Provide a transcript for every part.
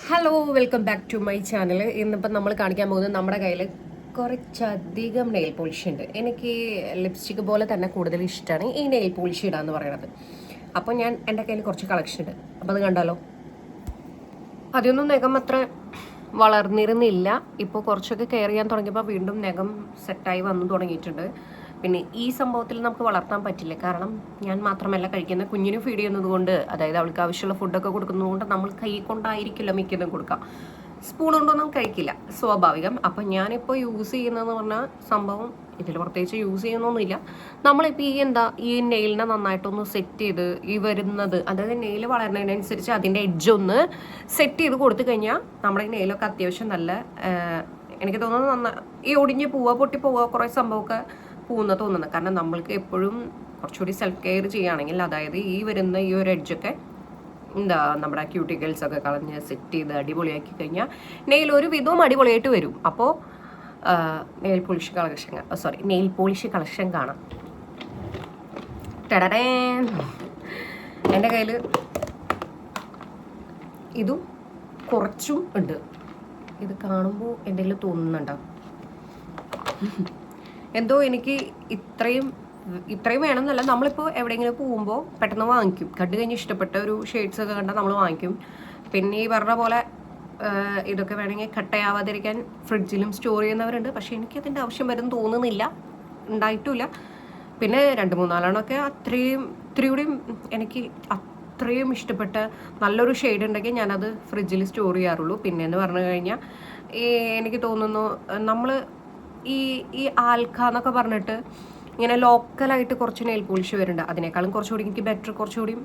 Hello, welcome back to my channel. ഇന്നിപ്പം നമ്മൾ കാണിക്കാൻ പോകുന്നത് നമ്മുടെ കയ്യിൽ കുറച്ചധികം നെയിൽ പോളിഷ് ഉണ്ട്. എനിക്ക് ലിപ്സ്റ്റിക് പോലെ തന്നെ കൂടുതൽ ഇഷ്ടമാണ് ഈ നെയിൽ പോളിഷ് ഇടാന്ന് പറയുന്നത്. അപ്പോൾ ഞാൻ എൻ്റെ കയ്യിൽ കുറച്ച് കളക്ഷൻ ഉണ്ട്. അപ്പോൾ അത് കണ്ടാലോ. അതൊന്നും നഖം അത്ര വളർന്നിരുന്നില്ല. ഇപ്പോൾ കുറച്ചൊക്കെ കെയർ ചെയ്യാൻ തുടങ്ങിയപ്പോൾ വീണ്ടും നഖം സെറ്റായി വന്നു തുടങ്ങിയിട്ടുണ്ട്. പിന്നെ ഈ സംഭവത്തിൽ നമുക്ക് വളർത്താൻ പറ്റില്ല, കാരണം ഞാൻ മാത്രമല്ല കഴിക്കുന്ന, കുഞ്ഞിന് ഫീഡ് ചെയ്യുന്നത് കൊണ്ട്, അതായത് അവൾക്ക് ആവശ്യമുള്ള ഫുഡൊക്കെ കൊടുക്കുന്നതുകൊണ്ട് നമ്മൾ കൈ കൊണ്ടായിരിക്കില്ല മിക്കതും കൊടുക്കാം. സ്പൂൺ കൊണ്ടൊന്നും കഴിക്കില്ല, സ്വാഭാവികം. അപ്പം ഞാനിപ്പോൾ യൂസ് ചെയ്യുന്നതെന്ന് പറഞ്ഞാൽ സംഭവം ഇതിൽ പ്രത്യേകിച്ച് യൂസ് ചെയ്യുന്നൊന്നുമില്ല. നമ്മളിപ്പോൾ ഈ നെയിലിനെ നന്നായിട്ടൊന്ന് സെറ്റ് ചെയ്ത് ഈ വരുന്നത്, അതായത് നെയിൽ വളരുന്നതിനനുസരിച്ച് അതിൻ്റെ എഡ്ജൊന്ന് സെറ്റ് ചെയ്ത് കൊടുത്തു കഴിഞ്ഞാൽ നമ്മുടെ ഈ നെയിലൊക്കെ അത്യാവശ്യം നല്ല, എനിക്ക് തോന്നുന്നത് ഈ ഒടിഞ്ഞ് പോവുക, പൊട്ടി പോവുക, കുറേ സംഭവമൊക്കെ തോന്നുന്നത്. കാരണം നമ്മൾക്ക് എപ്പോഴും കുറച്ചുകൂടി സെൽഫ് കെയർ ചെയ്യുകയാണെങ്കിൽ, അതായത് ഈ വരുന്ന ഈ ഒരു എഡ്ജൊക്കെ നമ്മുടെ ക്യൂട്ടിക്കൽസ് ഒക്കെ കളഞ്ഞ് സെറ്റ് ചെയ്ത് അടിപൊളിയാക്കി കഴിഞ്ഞാൽ നെയിൽ ഒരു വിധവും അടിപൊളിയായിട്ട് വരും. അപ്പോൾ നെയിൽ പോളിഷ് കളക്ഷൻ കാണാം. ടടടേ, എൻ്റെ കയ്യിൽ ഇതും കുറച്ചും ഉണ്ട്. ഇത് കാണുമ്പോൾ എൻ്റെ കയ്യിൽ തോന്നുന്നുണ്ടാവും എന്തോ എനിക്ക് ഇത്രയും വേണമെന്നല്ല. നമ്മളിപ്പോൾ എവിടെയെങ്കിലും പോകുമ്പോൾ പെട്ടെന്ന് വാങ്ങിക്കും, കണ്ടു കഴിഞ്ഞ് ഇഷ്ടപ്പെട്ട ഒരു ഷെയ്ഡ്സ് ഒക്കെ കണ്ടാൽ നമ്മൾ വാങ്ങിക്കും. പിന്നെ ഈ പറഞ്ഞ പോലെ ഇതൊക്കെ വേണമെങ്കിൽ കട്ടയാവാതിരിക്കാൻ ഫ്രിഡ്ജിലും സ്റ്റോർ ചെയ്യുന്നവരുണ്ട്. പക്ഷേ എനിക്കതിൻ്റെ ആവശ്യം വരും തോന്നുന്നില്ല, ഉണ്ടായിട്ടുമില്ല. പിന്നെ 2-3 ഇത്തിരി കൂടിയും എനിക്ക് അത്രയും ഇഷ്ടപ്പെട്ട നല്ലൊരു ഷെയ്ഡ് ഉണ്ടെങ്കിൽ ഞാനത് ഫ്രിഡ്ജിൽ സ്റ്റോർ ചെയ്യാറുള്ളൂ. പിന്നെ എന്ന് പറഞ്ഞു കഴിഞ്ഞാൽ എനിക്ക് തോന്നുന്നു നമ്മൾ ഈ ആൽക്ക എന്നൊക്കെ പറഞ്ഞിട്ട് ഇങ്ങനെ ലോക്കലായിട്ട് കുറച്ച് നെയിൽ പോളിഷ് വരുന്നുണ്ട്. അതിനേക്കാളും കുറച്ചുകൂടി എനിക്ക് ബെറ്റർ, കുറച്ചുകൂടിയും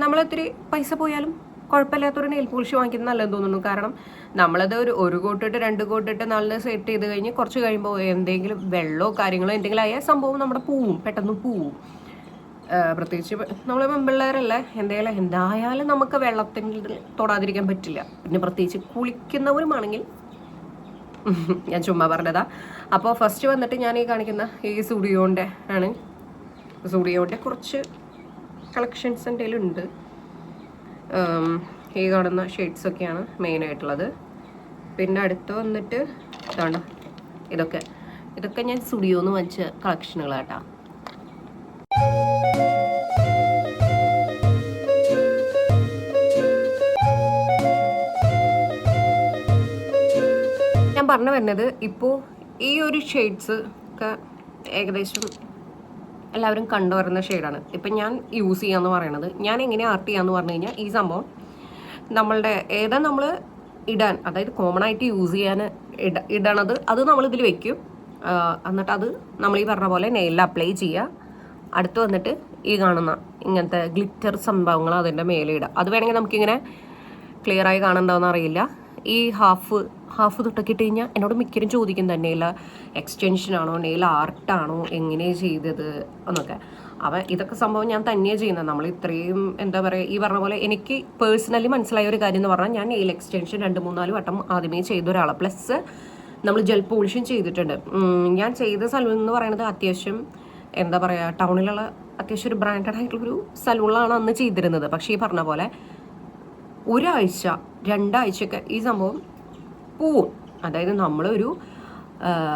നമ്മളിത്തിരി പൈസ പോയാലും കുഴപ്പമില്ലാത്തൊരു നെയിൽ പോളിഷ് വാങ്ങിക്കുന്നത് നല്ലതെന്ന് തോന്നുന്നു. കാരണം നമ്മളത് ഒരു കോട്ടിട്ട് 2 കോട്ടിട്ട് നല്ല സെറ്റ് ചെയ്ത് കഴിഞ്ഞ് കുറച്ച് കഴിയുമ്പോൾ എന്തെങ്കിലും വെള്ളമോ കാര്യങ്ങളോ എന്തെങ്കിലും ആയ സംഭവം നമ്മുടെ പെട്ടെന്ന് പോവും. പ്രത്യേകിച്ച് നമ്മൾ പെൺപിള്ളേരല്ലേ, എന്തായാലും നമുക്ക് വെള്ളത്തിൽ തൊടാതിരിക്കാൻ പറ്റില്ല. പിന്നെ പ്രത്യേകിച്ച് കുളിക്കുന്നവരുമാണെങ്കിൽ ഞാൻ ചുമ്മാ പറഞ്ഞതാ. അപ്പോൾ ഫസ്റ്റ് വന്നിട്ട് ഞാൻ ഈ കാണിക്കുന്ന ഈ സ്റ്റുഡിയോൻ്റെ ആണ്. സ്റ്റുഡിയോൻ്റെ കുറച്ച് കളക്ഷൻസ് എൻ്റെ കയ്യിലുണ്ട്. ഈ കാണുന്ന ഷെയ്ഡ്സൊക്കെയാണ് മെയിനായിട്ടുള്ളത്. പിന്നെ അടുത്ത് വന്നിട്ട് ഇതാണ്, ഇതൊക്കെ ഞാൻ സ്റ്റുഡിയോന്ന് വാങ്ങിച്ച കളക്ഷനുകളാട്ടാ. ഞാൻ പറഞ്ഞു വരുന്നത്, ഇപ്പോൾ ഈ ഒരു ഷെയ്ഡ്സ് ഒക്കെ ഏകദേശം എല്ലാവരും കണ്ടുവരുന്ന ഷെയ്ഡാണ്. ഇപ്പം ഞാൻ യൂസ് ചെയ്യാന്ന് പറയണത്, ഞാൻ എങ്ങനെ ആർട്ട് ചെയ്യാന്ന് പറഞ്ഞു കഴിഞ്ഞാൽ, ഈ സംഭവം നമ്മളുടെ നമ്മൾ ഇടാൻ, അതായത് കോമൺ ആയിട്ട് യൂസ് ചെയ്യാൻ ഇടണത് അത് നമ്മളിതിൽ വെക്കും. എന്നിട്ട് അത് നമ്മൾ ഈ പറഞ്ഞ പോലെ നെയിലിൽ അപ്ലൈ ചെയ്യുക. അടുത്ത് വന്നിട്ട് ഈ കാണുന്ന ഇങ്ങനത്തെ ഗ്ലിറ്റർ സംഭവങ്ങൾ അതിൻ്റെ മേലെ ഇടുക. അത് വേണമെങ്കിൽ നമുക്കിങ്ങനെ ക്ലിയർ ആയി കാണണ്ടാവുന്ന അറിയില്ല. ഈ ഹാഫ് തൊട്ടൊക്കെ ഇട്ട് കഴിഞ്ഞാൽ എന്നോട് മിക്കരും ചോദിക്കും തന്നെ, നെയിൽ എക്സ്റ്റൻഷനാണോ നെയിൽ ആർട്ടാണോ എങ്ങനെയാണ് ചെയ്തത് എന്നൊക്കെ. ഇതൊക്കെ സംഭവം ഞാൻ തന്നെയാണ് ചെയ്യുന്നത്. നമ്മൾ ഇത്രയും എന്താ പറയുക, ഈ പറഞ്ഞ പോലെ എനിക്ക് പേഴ്സണലി മനസ്സിലായ ഒരു കാര്യം എന്ന് പറഞ്ഞാൽ, ഞാൻ നെയിൽ എക്സ്റ്റൻഷൻ 2-3-4 വട്ടം ആദ്യമേ ചെയ്ത ഒരാളാണ്. പ്ലസ് നമ്മൾ ജെൽ പോളിഷും ചെയ്തിട്ടുണ്ട്. ഞാൻ ചെയ്ത സലൂൺ എന്ന് പറയുന്നത് അത്യാവശ്യം എന്താ പറയുക, ടൗണിലുള്ള അത്യാവശ്യം ഒരു ബ്രാൻഡഡ് ആയിട്ടുള്ളൊരു സലൂണിലാണ് അന്ന് ചെയ്തിരുന്നത്. പക്ഷേ ഈ പറഞ്ഞ പോലെ 1-2 ആഴ്ചയൊക്കെ ഈ സംഭവം പോവും. അതായത് നമ്മളൊരു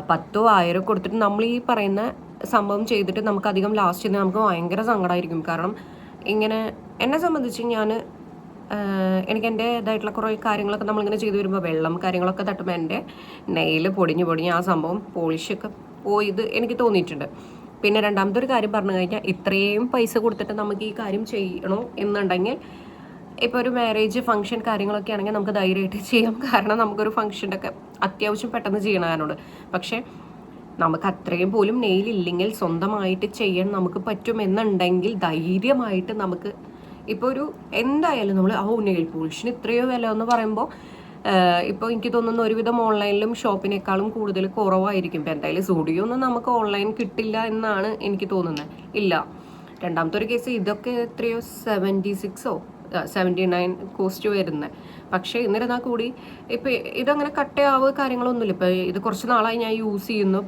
10,000 കൊടുത്തിട്ട് നമ്മൾ ഈ പറയുന്ന സംഭവം ചെയ്തിട്ട് നമുക്കധികം ലാസ്റ്റ് ചെയ്യുന്നത് നമുക്ക് ഭയങ്കര സങ്കടമായിരിക്കും. കാരണം ഇങ്ങനെ എന്നെ സംബന്ധിച്ച് എനിക്ക് എൻ്റെതായിട്ടുള്ള കുറേ കാര്യങ്ങളൊക്കെ നമ്മളിങ്ങനെ ചെയ്തു വരുമ്പോൾ വെള്ളം കാര്യങ്ങളൊക്കെ തട്ടുമ്പോൾ എൻ്റെ നെയിൽ പൊടിഞ്ഞ് ആ സംഭവം പോളിഷൊക്കെ പോയത് എനിക്ക് തോന്നിയിട്ടുണ്ട്. പിന്നെ രണ്ടാമത്തെ ഒരു കാര്യം പറഞ്ഞു കഴിഞ്ഞാൽ, ഇത്രയും പൈസ കൊടുത്തിട്ട് നമുക്ക് ഈ കാര്യം ചെയ്യണോ എന്നുണ്ടെങ്കിൽ, ഇപ്പോൾ ഒരു മാരേജ് ഫംഗ്ഷൻ കാര്യങ്ങളൊക്കെ ആണെങ്കിൽ നമുക്ക് ധൈര്യമായിട്ട് ചെയ്യാം. കാരണം നമുക്കൊരു ഫംഗ്ഷൻ്റെ ഒക്കെ അത്യാവശ്യം പെട്ടെന്ന് ചെയ്യണതിനോട്. പക്ഷേ നമുക്ക് അത്രയും പോലും നെയിലില്ലെങ്കിൽ സ്വന്തമായിട്ട് ചെയ്യാൻ നമുക്ക് പറ്റുമെന്നുണ്ടെങ്കിൽ ധൈര്യമായിട്ട് നമുക്ക് ഇപ്പോൾ ഒരു എന്തായാലും നമ്മൾ നെയിൽ പോളിഷിന് ഇത്രയോ വില എന്ന് പറയുമ്പോൾ, ഇപ്പോൾ എനിക്ക് തോന്നുന്നു ഒരുവിധം ഓൺലൈനിലും ഷോപ്പിനേക്കാളും കൂടുതൽ കുറവായിരിക്കും. ഇപ്പോൾ എന്തായാലും സ്റ്റുഡിയോ ഒന്നും നമുക്ക് ഓൺലൈൻ കിട്ടില്ല എന്നാണ് എനിക്ക് തോന്നുന്നത്. ഇല്ല. രണ്ടാമത്തെ ഒരു കേസ് ഇതൊക്കെ എത്രയോ 79 കോസ്റ്റ് വരുന്നത്. പക്ഷേ എന്നിരുന്നാൽ കൂടി ഇപ്പോൾ ഇതങ്ങനെ കട്ടയാവുക കാര്യങ്ങളൊന്നുമില്ല. ഇപ്പോൾ ഇത് കുറച്ച് നാളായി ഞാൻ യൂസ് ചെയ്യുന്നു.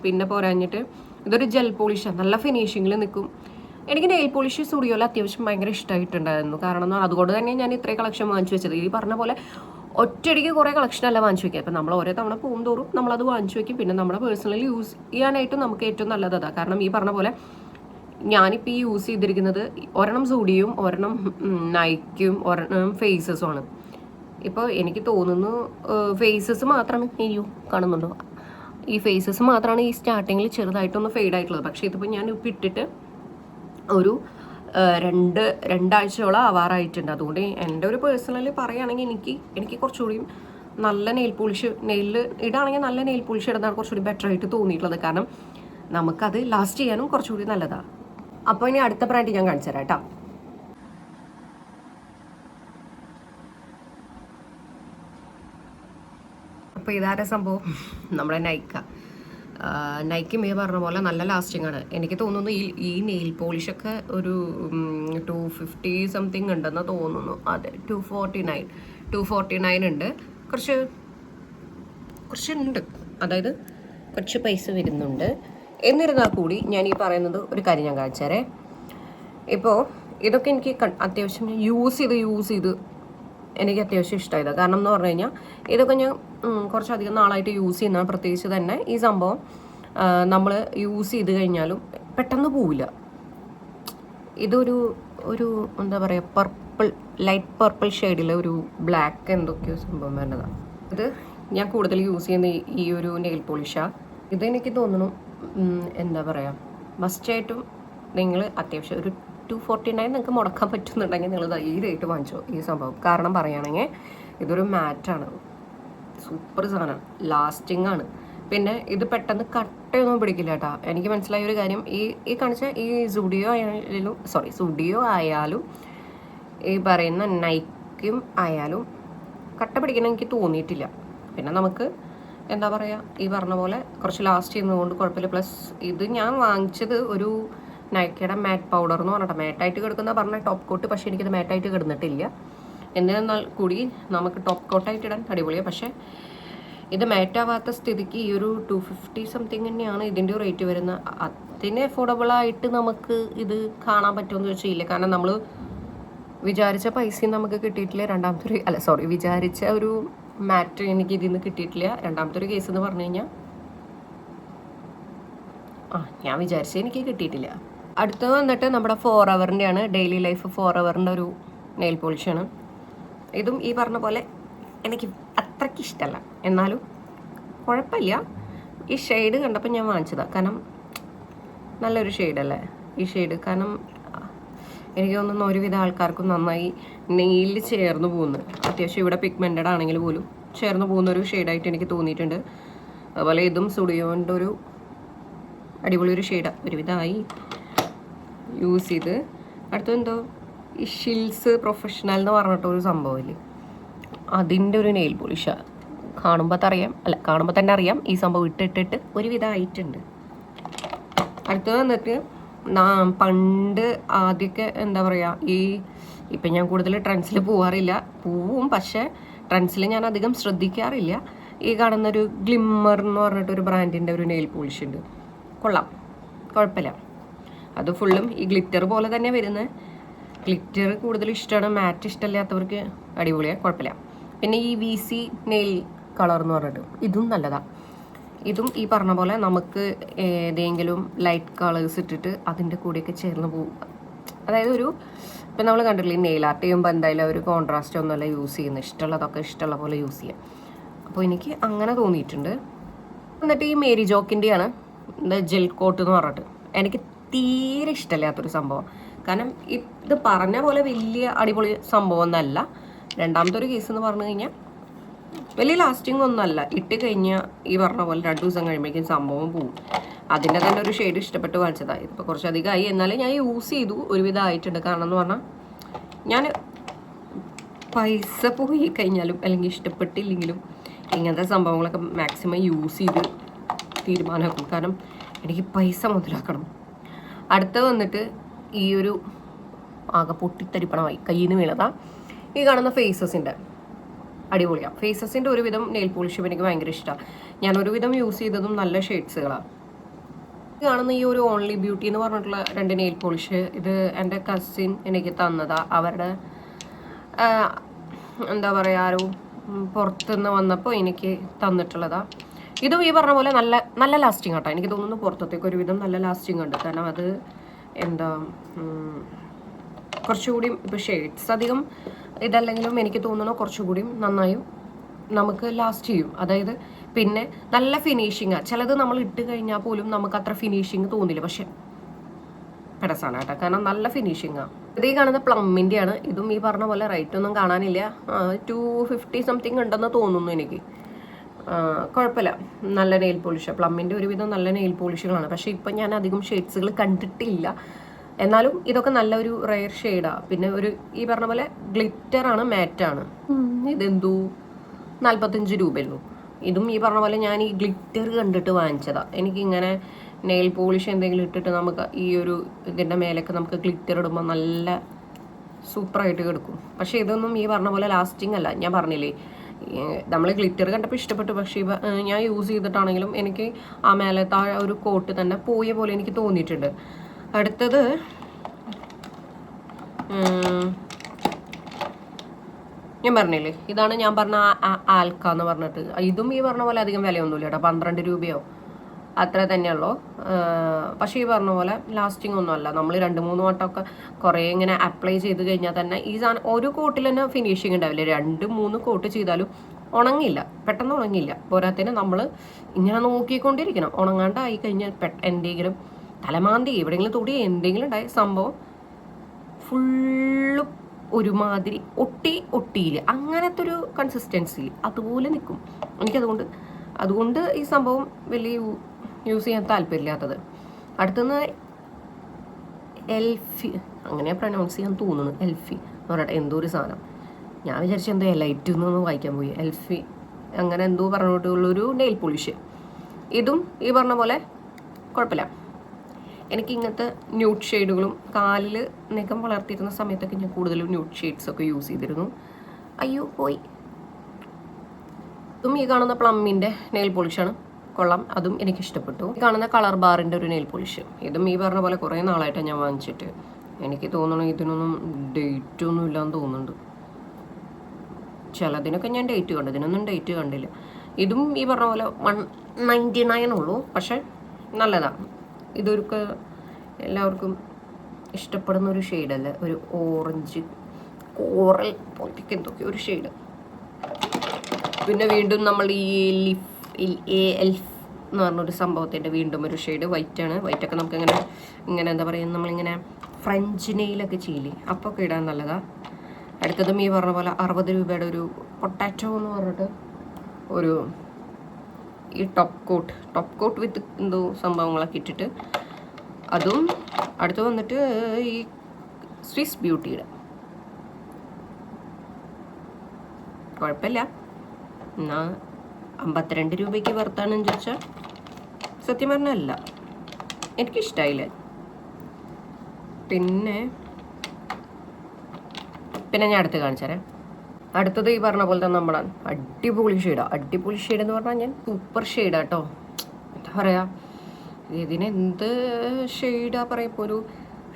പിന്നെ പോരാഞ്ഞിട്ട് ഇതൊരു ജെൽ പോളിഷാണ്, നല്ല ഫിനിഷിങ്ങിൽ നിൽക്കും. എനിക്ക് നെയിൽ പോളിഷ് സ്റ്റുഡിയോയിൽ അത്യാവശ്യം ഭയങ്കര ഇഷ്ടമായിട്ടുണ്ടായിരുന്നു. കാരണം അതുകൊണ്ട് തന്നെ ഞാൻ ഇത്രയും കളക്ഷൻ വാങ്ങിച്ചു വെച്ചത്. ഈ പറഞ്ഞ പോലെ ഒറ്റയടിക്ക് കുറേ കളക്ഷനല്ല വാങ്ങിച്ചു വയ്ക്കുക. അപ്പം നമ്മൾ ഓരോ തവണ പോകുന്തോറും നമ്മളത് വാങ്ങിച്ചു വയ്ക്കും. പിന്നെ നമ്മുടെ പേഴ്സണലി യൂസ് ചെയ്യാനായിട്ട് നമുക്ക് ഏറ്റവും നല്ലത് അതാണ്. കാരണം ഈ പറഞ്ഞ പോലെ ഞാനിപ്പോൾ ഈ യൂസ് ചെയ്തിരിക്കുന്നത് ഒരെണ്ണം സൂഡിയും ഒരെണ്ണം നൈക്കും ഒരെണ്ണം ഫേസസും ആണ്. ഇപ്പോൾ എനിക്ക് തോന്നുന്നു ഫേസസ് മാത്രമാണ് കാണുന്നുണ്ടോ, ഈ ഫേസസ് മാത്രമാണ് ഈ സ്റ്റാർട്ടിങ്ങിൽ ചെറുതായിട്ടൊന്ന് ഫെയ്ഡ് ആയിട്ടുള്ളത്. പക്ഷേ ഇതിപ്പോൾ ഞാൻ ഇപ്പോൾ ഇട്ടിട്ട് ഒരു രണ്ടാഴ്ചയോളം ആവാറായിട്ടുണ്ട്. അതുകൊണ്ട് എൻ്റെ ഒരു പേഴ്സണലി പറയുകയാണെങ്കിൽ എനിക്ക് കുറച്ചുകൂടിയും നല്ല നെയിൽ പോളിഷ് ഇടാണെങ്കിൽ നല്ല നെയിൽ പോളിഷ് ഇടുന്നതാണ് കുറച്ചുകൂടി ബെറ്റർ ആയിട്ട് തോന്നിയിട്ടുള്ളത്. കാരണം നമുക്കത് ലാസ്റ്റ് ചെയ്യാനും കുറച്ചുകൂടി നല്ലതാണ്. അപ്പോൾ ഇനി അടുത്ത ബ്രാൻഡ് ഞാൻ കാണിച്ചു തരാം കേട്ടോ. അപ്പോൾ ഇതാരെ സംഭവം, നമ്മുടെ നൈക്കും ഈ പറഞ്ഞ പോലെ നല്ല ലാസ്റ്റിംഗ് ആണ്. എനിക്ക് തോന്നുന്നു ഈ നെയിൽ പോളിഷൊക്കെ ഒരു 250 സംതിങ് ഉണ്ടെന്ന് തോന്നുന്നു. അതെ, 249 ഉണ്ട്. കുറച്ചുണ്ട്, അതായത് കുറച്ച് പൈസ വരുന്നുണ്ട്. എന്നിരുന്നാൽ കൂടി ഞാൻ ഈ പറയുന്നത് ഒരു കാര്യം ഞാൻ കാണിച്ചാരേ. ഇപ്പോൾ ഇതൊക്കെ എനിക്ക് അത്യാവശ്യം യൂസ് ചെയ്ത് എനിക്ക് അത്യാവശ്യം ഇഷ്ടമായത്. കാരണം എന്ന് പറഞ്ഞു കഴിഞ്ഞാൽ ഇതൊക്കെ ഞാൻ കുറച്ചധികം നാളായിട്ട് യൂസ് ചെയ്യുന്നതാണ്. പ്രത്യേകിച്ച് തന്നെ ഈ സംഭവം നമ്മൾ യൂസ് ചെയ്ത് കഴിഞ്ഞാലും പെട്ടെന്ന് പോവില്ല. ഇതൊരു എന്താ പറയുക, ലൈറ്റ് പർപ്പിൾ ഷെയ്ഡിലെ ഒരു ബ്ലാക്ക് എന്തൊക്കെയോ സംഭവം വരുന്നതാണ്. ഇത് ഞാൻ കൂടുതൽ യൂസ് ചെയ്യുന്ന ഈ ഒരു നെയിൽ പോളിഷാണ്. ഇതെനിക്ക് തോന്നുന്നു എന്താ പറയുക, മസ്റ്റായിട്ടും നിങ്ങൾ അത്യാവശ്യം ഒരു 249 നിങ്ങൾക്ക് മുടക്കാൻ പറ്റുന്നുണ്ടെങ്കിൽ നിങ്ങൾ ധൈര്യമായിട്ട് വാങ്ങിച്ചോ ഈ സംഭവം. കാരണം പറയുകയാണെങ്കിൽ ഇതൊരു മാറ്റാണ്, സൂപ്പർ സാധനമാണ്, ലാസ്റ്റിംഗ് ആണ്. പിന്നെ ഇത് പെട്ടെന്ന് കട്ടയൊന്നും പിടിക്കില്ല കേട്ടോ. എനിക്ക് മനസ്സിലായ ഒരു കാര്യം, ഈ കാണിച്ച ഈ സുഡിയോ ആയാലും ഈ പറയുന്ന നൈക്കും ആയാലും കട്ട പിടിക്കണം എനിക്ക് തോന്നിയിട്ടില്ല. പിന്നെ നമുക്ക് എന്താ പറയുക, ഈ പറഞ്ഞ പോലെ കുറച്ച് ലാസ്റ്റ് ചെയ്യുന്നതുകൊണ്ട് കുഴപ്പമില്ല. പ്ലസ് ഇത് ഞാൻ വാങ്ങിച്ചത് ഒരു നൈക്കയുടെ മാറ്റ് പൗഡർ എന്ന് പറഞ്ഞിട്ട്, മാറ്റായിട്ട് കിടക്കുന്ന പറഞ്ഞ ടോപ്പ് കോട്ട്. പക്ഷേ എനിക്കത് മാറ്റായിട്ട് കിടന്നിട്ടില്ല. എന്നിരുന്നാൽ കൂടി നമുക്ക് ടോപ്പ് കോട്ടായിട്ട് ഇടാൻ അടിപൊളിയാണ്. പക്ഷേ ഇത് മാറ്റാവാത്ത സ്ഥിതിക്ക് ഈ ഒരു 250 സംതിങ് തന്നെയാണ് ഇതിൻ്റെ റേറ്റ് വരുന്നത്. അതിന് അഫോർഡബിളായിട്ട് നമുക്ക് ഇത് കാണാൻ പറ്റുമെന്ന് വെച്ചില്ല. കാരണം നമ്മൾ വിചാരിച്ച പൈസയും നമുക്ക് കിട്ടിയിട്ടില്ല. വിചാരിച്ച ഒരു മാറ്റ് എനിക്ക് ഇതിൽ നിന്ന് കിട്ടിയിട്ടില്ല. രണ്ടാമത്തെ ഒരു കേസ് എന്ന് പറഞ്ഞു കഴിഞ്ഞാൽ ഞാൻ വിചാരിച്ചത് എനിക്ക് കിട്ടിയിട്ടില്ല. അടുത്തത് വന്നിട്ട് നമ്മുടെ 4 ഹവറിൻ്റെയാണ്, ഡെയിലി ലൈഫ് 4 ഹവറിൻ്റെ ഒരു നെയിൽ പോളിഷാണ്. ഇതും ഈ പറഞ്ഞ പോലെ എനിക്ക് അത്രയ്ക്ക് ഇഷ്ടമല്ല, എന്നാലും കുഴപ്പമില്ല. ഈ ഷെയ്ഡ് കണ്ടപ്പോൾ ഞാൻ വാങ്ങിച്ചതാണ്. കാരണം നല്ലൊരു ഷെയ്ഡല്ലേ ഈ ഷെയ്ഡ്. കാരണം എനിക്ക് തോന്നുന്നു ഒരുവിധ ആൾക്കാർക്കും നന്നായി നെയിലിൽ ചേർന്ന് പോകുന്നു. അത്യാവശ്യം ഇവിടെ പിഗ്മെൻറ്റഡ് ആണെങ്കിൽ പോലും ചേർന്ന് പോകുന്നൊരു ഷെയ്ഡായിട്ട് എനിക്ക് തോന്നിയിട്ടുണ്ട്. അതുപോലെ ഇതും സ്റ്റുഡിയോൻ്റെ ഒരു അടിപൊളി ഒരു ഷെയ്ഡാണ്. ഒരുവിധമായി യൂസ് ചെയ്ത്. അടുത്തെന്തോ ഈ ഷിൽസ് പ്രൊഫഷണൽ എന്ന് പറഞ്ഞിട്ടൊരു സംഭവമില്ലേ, അതിൻ്റെ ഒരു നെയിൽ പോളിഷാണ്. കാണുമ്പോൾ തന്നെ അറിയാം ഈ സംഭവം ഇട്ടിട്ട് ഒരുവിധമായിട്ടുണ്ട്. അടുത്തത് വന്നിട്ട് പണ്ട് ആദ്യമൊക്കെ എന്താ പറയുക, ഇപ്പം ഞാൻ കൂടുതൽ ട്രെൻഡ്സിൽ പോവും. പക്ഷേ ട്രെൻഡ്സിൽ ഞാൻ അധികം ശ്രദ്ധിക്കാറില്ല. ഈ കാണുന്നൊരു ഗ്ലിമ്മർ എന്ന് പറഞ്ഞിട്ടൊരു ബ്രാൻഡിൻ്റെ ഒരു നെയിൽ പോളിഷ് ഉണ്ട്. കൊള്ളാം, കുഴപ്പമില്ല. അത് ഫുള്ളും ഈ ഗ്ലിറ്റർ പോലെ തന്നെ വരുന്നത്. ഗ്ലിറ്റർ കൂടുതൽ ഇഷ്ടമാണ്, മാറ്റ് ഇഷ്ടമില്ലാത്തവർക്ക് അടിപൊളിയാണ്, കുഴപ്പമില്ല. പിന്നെ ഈ VC നെയിൽ കളർ എന്ന് പറഞ്ഞിട്ട് ഇതും നല്ലതാണ്. ഇതും ഈ പറഞ്ഞ പോലെ നമുക്ക് ഏതെങ്കിലും ലൈറ്റ് കളേഴ്സ് ഇട്ടിട്ട് അതിൻ്റെ കൂടെയൊക്കെ ചേർന്ന് പോകും. അതായത് ഇപ്പം നമ്മൾ കണ്ടിട്ടില്ലേ, നെയിൽ ആർട്ട് ചെയ്യുമ്പോൾ എന്തായാലും ഒരു കോൺട്രാസ്റ്റ് ഒന്നുമല്ല യൂസ് ചെയ്യുന്നത്, ഇഷ്ടമുള്ളതൊക്കെ ഇഷ്ടമുള്ള പോലെ യൂസ് ചെയ്യാം. അപ്പോൾ എനിക്ക് അങ്ങനെ തോന്നിയിട്ടുണ്ട്. എന്നിട്ട് ഈ മേരി ജോക്കിൻ്റെയാണ് ജെൽ കോട്ട് എന്ന് പറഞ്ഞിട്ട്, എനിക്ക് തീരെ ഇഷ്ടമില്ലാത്തൊരു സംഭവം. കാരണം ഇത് പറഞ്ഞ പോലെ വലിയ അടിപൊളി സംഭവം ഒന്നല്ല. രണ്ടാമത്തെ ഒരു കേസ് എന്ന് പറഞ്ഞു കഴിഞ്ഞാൽ വലിയ ലാസ്റ്റിംഗ് ഒന്നുമല്ല. ഇട്ട് കഴിഞ്ഞാൽ ഈ പറഞ്ഞ പോലെ 2 ദിവസം കഴിയുമ്പോഴേക്കും സംഭവം പോവും. അതിൻ്റെ തന്നെ ഒരു ഷെയ്ഡ് ഇഷ്ടപ്പെട്ട് വാങ്ങിച്ചതാണ്. ഇതിപ്പോൾ കുറച്ചധികമായി, എന്നാലും ഞാൻ യൂസ് ചെയ്തു, ഒരുവിധമായിട്ടുണ്ട്. കാരണം എന്ന് പറഞ്ഞാൽ ഞാൻ പൈസ പോയി കഴിഞ്ഞാലും അല്ലെങ്കിൽ ഇഷ്ടപ്പെട്ടില്ലെങ്കിലും ഇങ്ങനത്തെ സംഭവങ്ങളൊക്കെ മാക്സിമം യൂസ് ചെയ്ത് തീരുമാനമാക്കും. കാരണം എനിക്ക് പൈസ മുതലാക്കണം. അടുത്ത വന്നിട്ട് ഈ ഒരു ആകെ പൊട്ടിത്തരിപ്പണമായി കയ്യിൽ നിന്ന് വീണതാണ്. ഈ കാണുന്ന ഫേസസിൻ്റെ അടിപൊളിയാണ്. ഫേസസിൻ്റെ ഒരുവിധം നെയിൽ പോളിഷും എനിക്ക് ഭയങ്കര ഇഷ്ടമാണ്. ഞാൻ ഒരുവിധം യൂസ് ചെയ്തതും നല്ല ഷെയ്ഡ്സുകളാണ്. കാണുന്ന ഈ ഒരു ഓൺലി ബ്യൂട്ടി എന്ന് പറഞ്ഞിട്ടുള്ള 2 നെയിൽ പോളിഷ്, ഇത് എൻ്റെ കസിൻ എനിക്ക് തന്നതാ. അവരുടെ എന്താ പറയുക, ആരോ പുറത്തുനിന്ന് വന്നപ്പോൾ എനിക്ക് തന്നിട്ടുള്ളതാ. ഇതും ഈ പറഞ്ഞ പോലെ നല്ല നല്ല ലാസ്റ്റിംഗ് ആട്ടോ. എനിക്ക് തോന്നുന്നു പുറത്തേക്ക് ഒരുവിധം നല്ല ലാസ്റ്റിംഗ് ഉണ്ട്. കാരണം അത് എന്താ കുറച്ചുകൂടി ഇപ്പോൾ ഷെയ്ഡ്സ് അധികം ഇതല്ലെങ്കിലും എനിക്ക് തോന്നുന്നു കുറച്ചുകൂടി നന്നായും നമുക്ക് ലാസ്റ്റ് ചെയ്യും. അതായത് പിന്നെ നല്ല ഫിനിഷിങ്ങാണ്. ചിലത് നമ്മൾ ഇട്ട് കഴിഞ്ഞാൽ പോലും നമുക്ക് അത്ര ഫിനിഷിങ് തോന്നില്ല, പക്ഷെ പെടസാണ് കേട്ടോ, കാരണം നല്ല ഫിനിഷിങ്ങാണ്. ഇത് ഈ കാണുന്ന പ്ലമ്മിൻ്റെ ആണ്. ഇതും ഈ പറഞ്ഞ പോലെ റേറ്റ് ഒന്നും കാണാനില്ല, 250 സംതിങ് ഉണ്ടെന്ന് തോന്നുന്നു എനിക്ക്. കുഴപ്പമില്ല, നല്ല നെയിൽ പോളിഷ്. പ്ലമ്മിൻ്റെ ഒരുവിധം നല്ല നെയിൽ പോളിഷുകളാണ്. പക്ഷെ ഇപ്പം ഞാൻ അധികം ഷെയ്ഡ്സുകൾ കണ്ടിട്ടില്ല. എന്നാലും ഇതൊക്കെ നല്ലൊരു റെയർ ഷെയ്ഡാണ്. പിന്നെ ഒരു ഈ പറഞ്ഞ പോലെ ഗ്ലിറ്ററാണ്, മാറ്റാണ്. ഇതെന്തോ 45 രൂപയുള്ളൂ. ഇതും ഈ പറഞ്ഞ പോലെ ഞാൻ ഈ ഗ്ലിറ്റർ കണ്ടിട്ട് വാങ്ങിച്ചതാണ്. എനിക്കിങ്ങനെ നെയിൽ പോളിഷ് എന്തെങ്കിലും ഇട്ടിട്ട് നമുക്ക് ഈ ഒരു ഇതിൻ്റെ മേലേക്ക് നമുക്ക് ഗ്ലിറ്റർ ഇടുമ്പോൾ നല്ല സൂപ്പറായിട്ട് കിടക്കും. പക്ഷേ ഇതൊന്നും ഈ പറഞ്ഞ പോലെ ലാസ്റ്റിംഗ് അല്ല. ഞാൻ പറഞ്ഞില്ലേ, നമ്മൾ ഗ്ലിറ്റർ കണ്ടപ്പോൾ ഇഷ്ടപ്പെട്ടു. പക്ഷേ ഞാൻ യൂസ് ചെയ്തിട്ടാണെങ്കിലും എനിക്ക് ആ മേലത്തെ ആ ഒരു കോട്ട് തന്നെ പോയ പോലെ എനിക്ക് തോന്നിയിട്ടുണ്ട്. അടുത്തത് ഞാൻ പറഞ്ഞില്ലേ, ഇതാണ് ഞാൻ പറഞ്ഞ ആൽക്ക എന്ന് പറഞ്ഞിട്ട്. ഇതും ഈ പറഞ്ഞ പോലെ അധികം വിലയൊന്നുമില്ല കേട്ടോ, 12 രൂപയോ അത്ര തന്നെയുള്ളൂ. പക്ഷേ ഈ പറഞ്ഞ പോലെ ലാസ്റ്റിംഗ് ഒന്നും അല്ല. നമ്മൾ 2-3 വട്ടമൊക്കെ കുറേ ഇങ്ങനെ അപ്ലൈ ചെയ്ത് കഴിഞ്ഞാൽ തന്നെ ഈ സാധനം ഒരു കോട്ടിൽ തന്നെ ഫിനിഷിങ് ഉണ്ടാവില്ല. 2-3 കോട്ട് ചെയ്താലും ഉണങ്ങില്ല, പെട്ടെന്ന് ഉണങ്ങില്ല. പോരാത്തതിന് നമ്മൾ ഇങ്ങനെ നോക്കിക്കൊണ്ടിരിക്കണം. ഉണങ്ങാണ്ടായി കഴിഞ്ഞാൽ എന്തെങ്കിലും തലമാന്തി എവിടെയെങ്കിലും തൊടി എന്തെങ്കിലും ഉണ്ടായ സംഭവം ഫുള്ള് ഒരുമാതിരി ഒട്ടിയില്ല, അങ്ങനത്തെ ഒരു കൺസിസ്റ്റൻസി അതുപോലെ നിൽക്കും. അതുകൊണ്ട് ഈ സംഭവം വലിയ യൂസ് ചെയ്യാൻ താല്പര്യമില്ലാത്തത്. അടുത്തുനിന്ന് എൽഫി, അങ്ങനെ പ്രൊനൗൺസ് ചെയ്യാൻ തോന്നുന്നു, എൽഫി എന്ന് പറയട്ടെ, എന്തോ ഒരു സാധനം. ഞാൻ വിചാരിച്ചു എന്തോ എലൈറ്റ് എന്നൊന്ന് വായിക്കാൻ പോയി. എൽഫി അങ്ങനെ എന്തോ പറഞ്ഞിട്ടുള്ളൊരു നെയിൽ പോളിഷ്. ഇതും ഈ പറഞ്ഞ പോലെ കുഴപ്പമില്ല. എനിക്ക് ഇങ്ങനത്തെ ന്യൂഡ് ഷെയ്ഡുകളും കാലിൽ നഖം വളർത്തിയിരുന്ന സമയത്തൊക്കെ ഞാൻ കൂടുതലും ന്യൂഡ് ഷെയ്ഡ്സൊക്കെ യൂസ് ചെയ്തിരുന്നു. അയ്യോ പോയി. ഇതും ഈ കാണുന്ന പ്ലമ്മിൻ്റെ നെയിൽ പോളിഷാണ്, കൊള്ളാം. അതും എനിക്കിഷ്ടപ്പെട്ടു. ഈ കാണുന്ന കളർ ബാറിൻ്റെ ഒരു നെയിൽ പോളിഷ്, ഇതും ഈ പറഞ്ഞ പോലെ കുറേ നാളായിട്ടാണ് ഞാൻ വാങ്ങിച്ചിട്ട്. എനിക്ക് തോന്നണം ഇതിനൊന്നും ഡേറ്റ് ഒന്നും ഇല്ലാന്ന് തോന്നുന്നുണ്ട്. ചിലതിനൊക്കെ ഞാൻ ഡേറ്റ് കണ്ടു, ഇതിനൊന്നും ഡേറ്റ് കണ്ടില്ല. ഇതും ഈ പറഞ്ഞ പോലെ 199 ഉള്ളൂ, പക്ഷെ നല്ലതാണ്. ഇതൊരു എല്ലാവർക്കും ഇഷ്ടപ്പെടുന്ന ഒരു ഷെയ്ഡല്ല, ഒരു ഓറഞ്ച് കോറൽ പോലത്തേക്ക് എന്തൊക്കെ ഒരു ഷെയ്ഡ്. പിന്നെ വീണ്ടും നമ്മൾ ഈ എൽഫ് എന്ന് പറഞ്ഞൊരു സംഭവത്തിൻ്റെ വീണ്ടും ഒരു ഷെയ്ഡ് വൈറ്റാണ്. വൈറ്റൊക്കെ നമുക്ക് ഇങ്ങനെ എന്താ പറയുക, നമ്മളിങ്ങനെ ഫ്രഞ്ച് നെയിലൊക്കെ ചെയ്യില്ലേ, അപ്പോൾ ഒക്കെ ഇടാൻ നല്ലതാണ്. അടുത്തതും ഈ പറഞ്ഞ പോലെ 60 രൂപയുടെ ഒരു പൊട്ടാറ്റോ എന്ന് പറഞ്ഞിട്ട് ഒരു ഈ ടോപ്പ് കോട്ട് വിത്ത് എന്തോ സംഭവങ്ങളൊക്കെ ഇട്ടിട്ട് അതും. അടുത്ത് വന്നിട്ട് ഈ സ്വിസ് ബ്യൂട്ടിയുടെ കുഴപ്പമില്ല, എന്നാൽ 52 രൂപയ്ക്ക് വർത്താണെന്ന് ചോദിച്ചാൽ സത്യം പറഞ്ഞല്ല, എനിക്കിഷ്ടമായില്ല. പിന്നെ ഞാൻ അടുത്ത് കാണിച്ചു തരാം. അടുത്തത് ഈ പറഞ്ഞ പോലെ തന്നെ നമ്മുടെ അടിപൊളി ഷെയ്ഡ് എന്ന് പറഞ്ഞാൽ ഞാൻ സൂപ്പർ ഷെയ്ഡാട്ടോ. എന്താ പറയുക, ഇതിനെന്ത് ഷെയ്ഡാ പറയുക, ഇപ്പോൾ ഒരു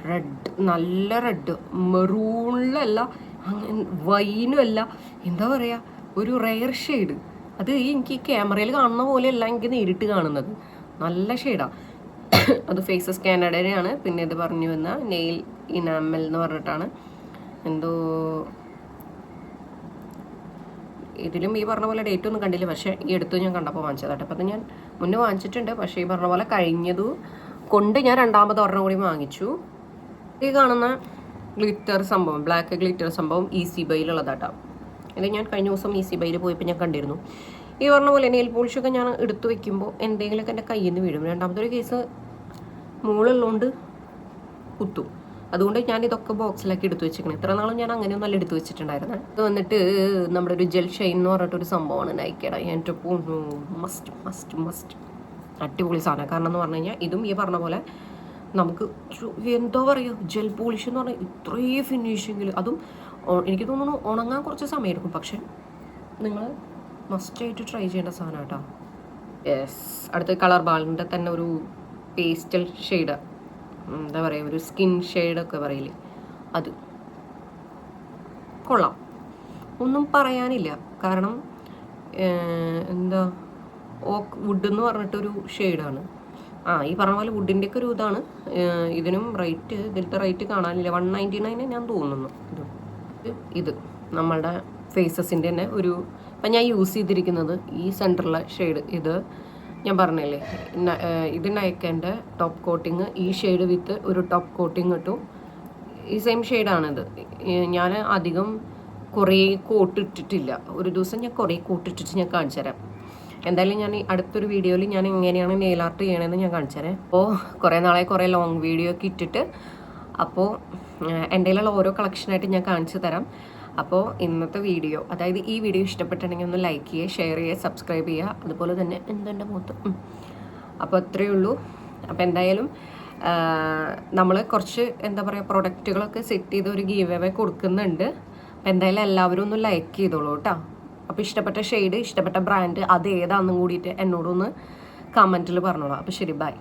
റെഡ്, നല്ല റെഡ്, മെറൂണിലല്ല, അങ്ങനെ വൈനും അല്ല, എന്താ പറയുക, ഒരു റെയർ ഷെയ്ഡ്. അത് എനിക്ക് ക്യാമറയിൽ കാണുന്ന പോലെയല്ല എനിക്ക് നേരിട്ട് കാണുന്നത്, നല്ല ഷെയ്ഡാണ്. അത് ഫേസസ് കാനഡയാണ്. പിന്നെ ഇത് പറഞ്ഞു വന്ന നെയിൽ ഇനാമൽ എന്ന് പറഞ്ഞിട്ടാണ്. എന്തോ ഇതിലും ഈ പറഞ്ഞ പോലെ ഡേറ്റ് ഒന്നും കണ്ടില്ല, പക്ഷേ ഈ അടുത്ത് ഞാൻ കണ്ടപ്പോൾ വാങ്ങിച്ചതാട്ടെ. അപ്പം അത് ഞാൻ മുന്നേ വാങ്ങിച്ചിട്ടുണ്ട്, പക്ഷേ ഈ പറഞ്ഞ പോലെ കഴിഞ്ഞതു കൊണ്ട് ഞാൻ രണ്ടാമത് ഒരെണ്ണം കൂടി വാങ്ങിച്ചു. ഈ കാണുന്ന ഗ്ലിറ്റർ സംഭവം, ബ്ലാക്ക് ഗ്ലിറ്റർ സംഭവം ഈസി ബൈയിലുള്ളതാട്ടോ. ഇത് ഞാൻ കഴിഞ്ഞ ദിവസം ഈസി ബൈയിൽ പോയപ്പോൾ ഞാൻ കണ്ടിരുന്നു. ഈ പറഞ്ഞ പോലെ നെയിൽ പോളിഷൊക്കെ ഞാൻ എടുത്തു വെക്കുമ്പോൾ എന്തെങ്കിലുമൊക്കെ എൻ്റെ കയ്യിൽ നിന്ന് വീഴും. രണ്ടാമതൊരു കേസ് മുകളുള്ളതുകൊണ്ട് കുത്തും. അതുകൊണ്ട് ഞാൻ ഇതൊക്കെ ബോക്സിലാക്കി എടുത്തു വെച്ചിരിക്കണം. ഇത്ര നാളും ഞാൻ അങ്ങനെയൊന്നും നല്ല എടുത്തു വെച്ചിട്ടുണ്ടായിരുന്നത്. ഇത് വന്നിട്ട് നമ്മുടെ ഒരു ജെൽ ഷൈൻ എന്ന് പറഞ്ഞിട്ടൊരു സംഭവമാണ് നൈക്കയുടെ. എൻ്റെ മസ്റ്റ് അടിപൊളി സാധനം. കാരണം എന്ന് പറഞ്ഞു കഴിഞ്ഞാൽ ഇതും ഈ പറഞ്ഞ പോലെ നമുക്ക് എന്താ പറയുക, ജെൽ പോളിഷ് എന്ന് പറഞ്ഞാൽ ഇത്രയും ഫിനിഷിങ്ങിൽ, അതും എനിക്ക് തോന്നുന്നു ഉണങ്ങാൻ കുറച്ച് സമയം എടുക്കും, പക്ഷെ നിങ്ങൾ മസ്റ്റായിട്ട് ട്രൈ ചെയ്യേണ്ട സാധനം കേട്ടോ. യെസ്. അടുത്ത കളർ ബാളിൻ്റെ തന്നെ ഒരു പേസ്റ്റൽ ഷെയ്ഡ്, എന്താ പറയുക, ഒരു സ്കിൻ ഷെയ്ഡൊക്കെ പറയില്ലേ, അത് കൊള്ളാം, ഒന്നും പറയാനില്ല. കാരണം എന്താ ഓക്ക് വുഡ് എന്ന് പറഞ്ഞിട്ടൊരു ഷെയ്ഡാണ്. ഈ പറഞ്ഞ പോലെ വുഡിൻ്റെയൊക്കെ ഒരു ഇതാണ്. ഇതിനും റേറ്റ്, ഇതിലത്തെ റേറ്റ് കാണാനില്ല, 199 ഞാൻ തോന്നുന്നു. ഇത് നമ്മളുടെ ഫേസസിൻ്റെ തന്നെ ഒരു, ഇപ്പം ഞാൻ യൂസ് ചെയ്തിരിക്കുന്നത് ഈ സെൻറ്ററിലെ ഷെയ്ഡ്, ഇത് ഞാൻ പറഞ്ഞില്ലേ, ഇത് നൈക്കൻ്റെ ടോപ്പ് കോട്ടിങ്, ഈ ഷെയ്ഡ് വിത്ത് ഒരു ടോപ്പ് കോട്ടിങ് ഇട്ടു. ഈ സെയിം ഷെയ്ഡാണിത്. ഞാൻ അധികം കുറേ കോട്ട് ഇട്ടിട്ടില്ല. ഒരു ദിവസം ഞാൻ കുറേ കോട്ട് ഇട്ടിട്ട് ഞാൻ കാണിച്ചു തരാം. എന്തായാലും ഞാൻ അടുത്തൊരു വീഡിയോയിൽ ഞാൻ എങ്ങനെയാണ് നെയിൽ ആർട്ട് ചെയ്യണമെന്ന് ഞാൻ കാണിച്ചു തരാം. അപ്പോൾ കുറേ നാളെ കുറേ ലോങ് വീഡിയോ ഒക്കെ ഇട്ടിട്ട്, അപ്പോൾ എൻ്റെ കയ്യിലുള്ള ഓരോ കളക്ഷനായിട്ട് ഞാൻ കാണിച്ചു തരാം. അപ്പോൾ ഇന്നത്തെ വീഡിയോ, അതായത് ഈ വീഡിയോ ഇഷ്ടപ്പെട്ടിട്ടുണ്ടെങ്കിൽ ഒന്ന് ലൈക്ക് ചെയ്യുക, ഷെയർ ചെയ്യുക, സബ്സ്ക്രൈബ് ചെയ്യുക, അതുപോലെ തന്നെ എന്തെൻ്റെ മുഖത്ത്. അപ്പോൾ അത്രയേ ഉള്ളൂ. അപ്പോൾ എന്തായാലും നമ്മൾ കുറച്ച് എന്താ പറയുക പ്രൊഡക്റ്റുകളൊക്കെ സെറ്റ് ചെയ്ത് ഒരു ഗീവ് അവേ കൊടുക്കുന്നുണ്ട്. അപ്പോൾ എന്തായാലും എല്ലാവരും ഒന്ന് ലൈക്ക് ചെയ്തോളൂ കേട്ടോ. അപ്പോൾ ഇഷ്ടപ്പെട്ട ഷെയ്ഡ്, ഇഷ്ടപ്പെട്ട ബ്രാൻഡ് അത് ഏതാണെന്നും കൂടിയിട്ട് എന്നോടൊന്ന് കമൻറ്റിൽ പറഞ്ഞോളൂ. അപ്പോൾ ശരി, ബൈ.